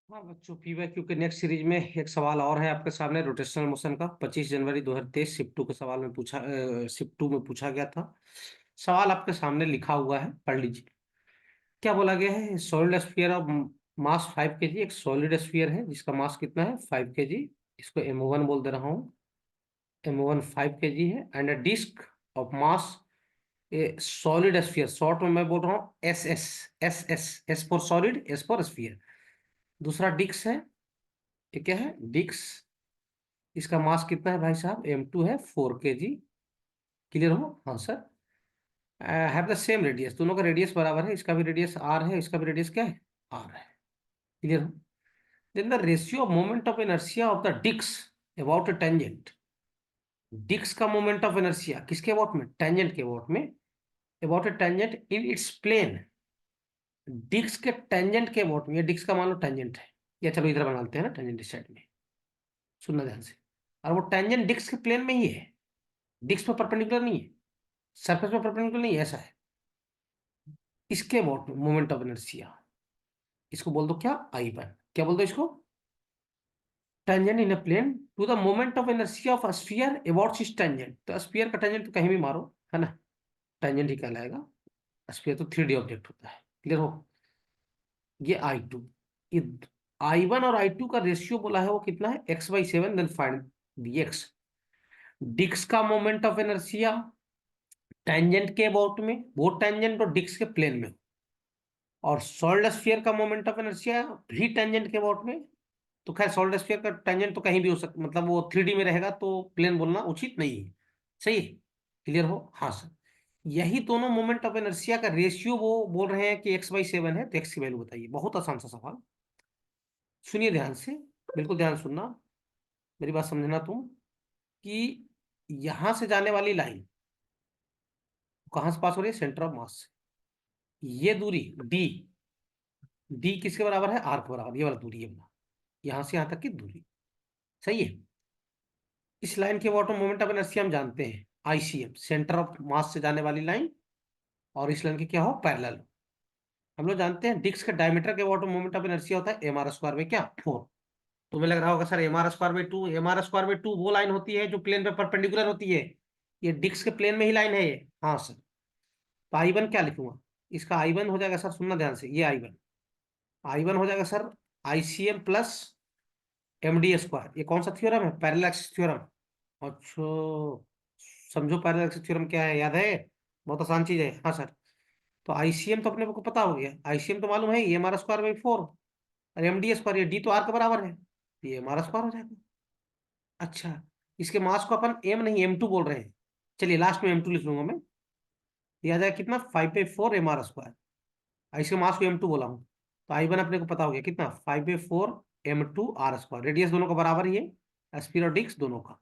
हाँ बच्चों, पीवाईक्यू के नेक्स्ट सीरीज में एक सवाल और है आपके सामने। रोटेशनल मोशन का 25 जनवरी 2023 शिफ्ट टू के सवाल में पूछा शिफ्ट टू में पूछा गया था। सवाल आपके सामने लिखा हुआ है, पढ़ लीजिए। क्या बोला गया है? Solid sphere of mass 5 kg। एक सॉलिड स्फीयर है जिसका मास कितना है? 5 kg। इसको M1 बोल दे रहा हूँ। M1 5 kg है। And a disc of mass, a solid sphere, short में मैं बोल रहा हूँ SS। S for solid, S for sphere. दूसरा डिस्क है। ये क्या है? डिस्क। इसका मास कितना है भाई साहब? M2 है 4 kg। क्लियर हो? हाँ sir. Have the same radius, दोनों का रेडियस बराबर है। इसका भी रेडियस R है, इसका भी रेडियस क्या है? R है। क्लियर हो? Then the ratio of moment of inertia of the disc about a tangent. Disc का मोमेंट ऑफ इनर्शिया किसके अबाउट में? टेंजेंट के अबाउट में। About a tangent in its plane. Disc के टेंजेंट के अबाउट में। ये डिस्क का मान लो टेंजेंट है, या चलो इधर बना लेते हैं ना, टेंजेंट इस साइड में। सुनना ध्यान से। और वो टेंजेंट डिस्क के प्लेन में ही है, डिस्क पे परपेंडिकुलर नहीं है, सरफेस पे परपेंडिकुलर नहीं है, ऐसा है। इसके अबाउट में मोमेंट ऑफ इनर्शिया, इसको बोल दो क्या? I1। क्या बोल दो इसको? Tangent in a plane to the moment of inertia of sphere about इस टेंजेंट। तो स्फीयर का टेंजेंट तो कहीं भी मारो, है ना, टेंजेंट ही कहलाएगा। स्फीयर तो 3D ऑब्जेक्ट होता है। क्लियर हो? ये I2। ये I1 और I2 का रेशियो बोला है वो कितना है? x/7। Then find dx। Disc का मोमेंट ऑफ इनर्शिया टेंजेंट के अबाउट में, वो टेंजेंट और डिस्क के प्लेन में। और सॉलिड स्फीयर का मोमेंट ऑफ इनर्शिया भी टेंजेंट के अबाउट में। तो खैर सॉलिड स्फीयर का टेंजेंट तो कहीं भी हो सकता, मतलब वो 3D में रहेगा तो प्लेन बोलना उचित नहीं है। सही है? क्लियर हो? हाँ सर। यही दोनों मोमेंट ऑफ इनर्शिया का रेशियो वो बोल रहे हैं कि x/7 है, तो x की वैल्यू बताइए। बहुत आसान सा सवाल। सुनिए ध्यान से, बिल्कुल ध्यान सुनना, मेरी बात समझना तुम। कि यहां से जाने वाली लाइन कहां से पास हो रही है? सेंटर ऑफ मास से। ये दूरी d, d किसके बराबर है? R के बराबर। ये वाला दूरी है अपना, यहां से यहां तक की दूरी। सही है? इस लाइन के बॉटम मोमेंट ऑफ इनर्शिया हम जानते हैं, ICM, सेंटर ऑफ मास से जाने वाली लाइन। और इस लाइन के क्या हो? पैरेलल। हम लोग जानते हैं डिस्क के डायमीटर के बॉटम मोमेंट ऑफ इनर्शिया होता है mr² में क्या? 4। तुम्हें लग रहा होगा सर mr²/2, mr²/2 वो लाइन होती है जो प्लेन पे परपेंडिकुलर होती है। ये डिस्क के प्लेन में ही लाइन है ये। हाँ सर। तो I1 क्या लिखूंगा? इसका I1 हो जाएगा सर, सुनना ध्यान से, ये I1 हो जाएगा सर ICM प्लस MD²। ये कौन सा थ्योरम है? Parallel axis theorem. अच्छा, समझो पैरेलल एक्सिस थ्योरम क्या है, याद है? बहुत आसान चीज है। हाँ सर। तो ICM तो अपने को पता हो गया, ICM तो मालूम है, ये mr²/4। और MD², ये D तो R के बराबर है, ये mr² हो जाएगा। अच्छा, इसके मास को अपन M नहीं M2 बोल रहे हैं। चलिए लास्ट में M2 लिख लूंगा मैं। ये आ जाएगा कितना? 5/4 mr²। इसके मास को M2 बोला हूँ। तो I1 अपने को पता हो गया कितना? 5/4 m2 r²। रेडियस दोनों का बराबर ही है, स्फीयर और डिस्क दोनों का।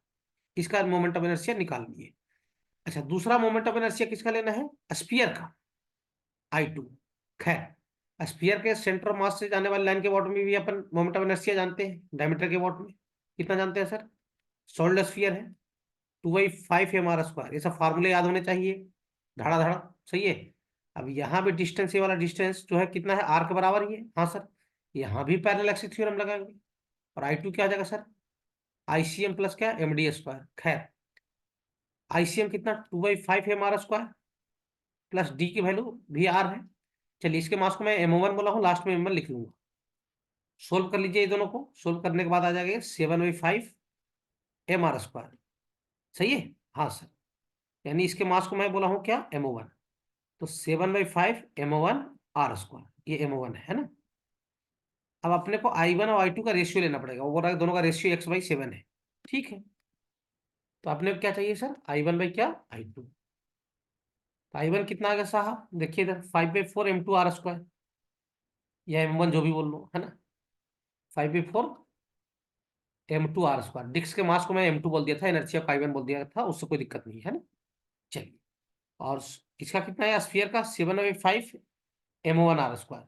इसका मोमेंट ऑफ इनर्शिया निकाल लिए। अच्छा, दूसरा मोमेंट ऑफ इनर्शिया किसका लेना है? स्फीयर का, I2। खैर, स्फीयर के सेंटर ऑफ मास से जाने वाली लाइन के बॉटम में भी अपन मोमेंट ऑफ इनर्शिया जानते हैं, डायमीटर के बॉटम में। कितना जानते हैं सर? सॉलिड स्फीयर है 2/5 mr²। ये सब फार्मूले याद होने चाहिए, धड़ा धड़ा। सही है? अब यहाँ भी डिस्टेंस, ये वाला डिस्टेंस जो है कितना है? R के बराबर ही है। हाँ सर। यहाँ भी पैरेलल एक्सिस थ्योरम लगाएंगे। और I2 क्या आ जाएगा सर? ICM प्लस क्या? MD²। खैर, ICM कितना? 2/5 mr² प्लस D की वैल्यू भी R है। चलिए, इसके मास को मैं M1 बोला हूँ, लास्ट में M1 लिख लूंगा। सोल्व कर लीजिए ये दोनों को। सोल्व करने के बाद आ जाएगा 7/5 mr²। सही है? हाँ सर। यानी इसके मास को मैं बोला हूँ क्या? M1। तो 7/5 m1 r²। ये M1 है ना। अब अपने को I1 और I2 का रेशियो लेना पड़ेगा। वो बोल रहा है दोनों का रेशियो x/7 है। ठीक है। तो अपने को क्या चाहिए सर? I1 बाई क्या? I2। तो I1 कितना आ गया साहब? देखिए इधर 5/4 m2 r², या M1 जो भी बोल लो, है ना। 5/4 m2 r²। डिस्क के मास को मैं M2 बोल दिया था, इनर्शिया को I1 बोल दिया था, उससे कोई दिक्कत नहीं है ना। चलिए, और इसका कितना है? स्फीयर का 7/5 m1 r²।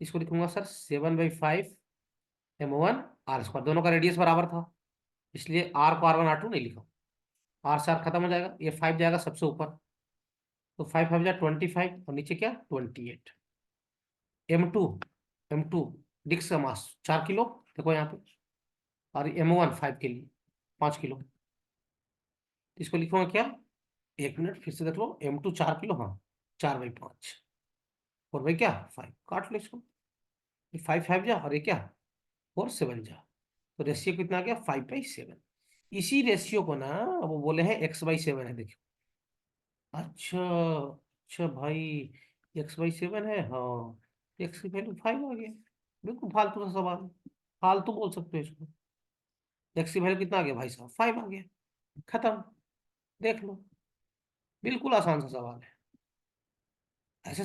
इसको लिखूंगा सर 7/5 m1 r²। दोनों का रेडियस बराबर था, इसलिए R को R1 R2 नहीं लिखा। R से R खत्म हो जाएगा, ये 5 जाएगा सबसे ऊपर। तो 5×5 = 25, और नीचे क्या? 28। M2, M2 डिस्क का मास 4 किलो, देखो यहाँ पे। और M1 5 के लिए 5 किलो। इसको लिखूंगा क्या? 1 मिनट, फिर से देख लो। M2 4 किलो, हाँ। 4/5, 4/क्या 5, काट लो इसको। ये 5 5 जा, और ये क्या, 4 7 जा। तो रेशियो कितना आ गया? 5/7। इसी रेशियो को ना वो बोले हैं x/7 है, देखिए। अच्छा, अच्छा भाई, x/7 है, हाँ। एक्स की वैल्यू 5 आ गया। बिल्कुल फालतू सा सवाल, फालतू बोल सकते हो इसको। एक्स की वैल्यू कितना आ गया भाई साहब? 5 आ गया। खत्म। देख लो, बिल्कुल आसान सा सवाल है। ऐसे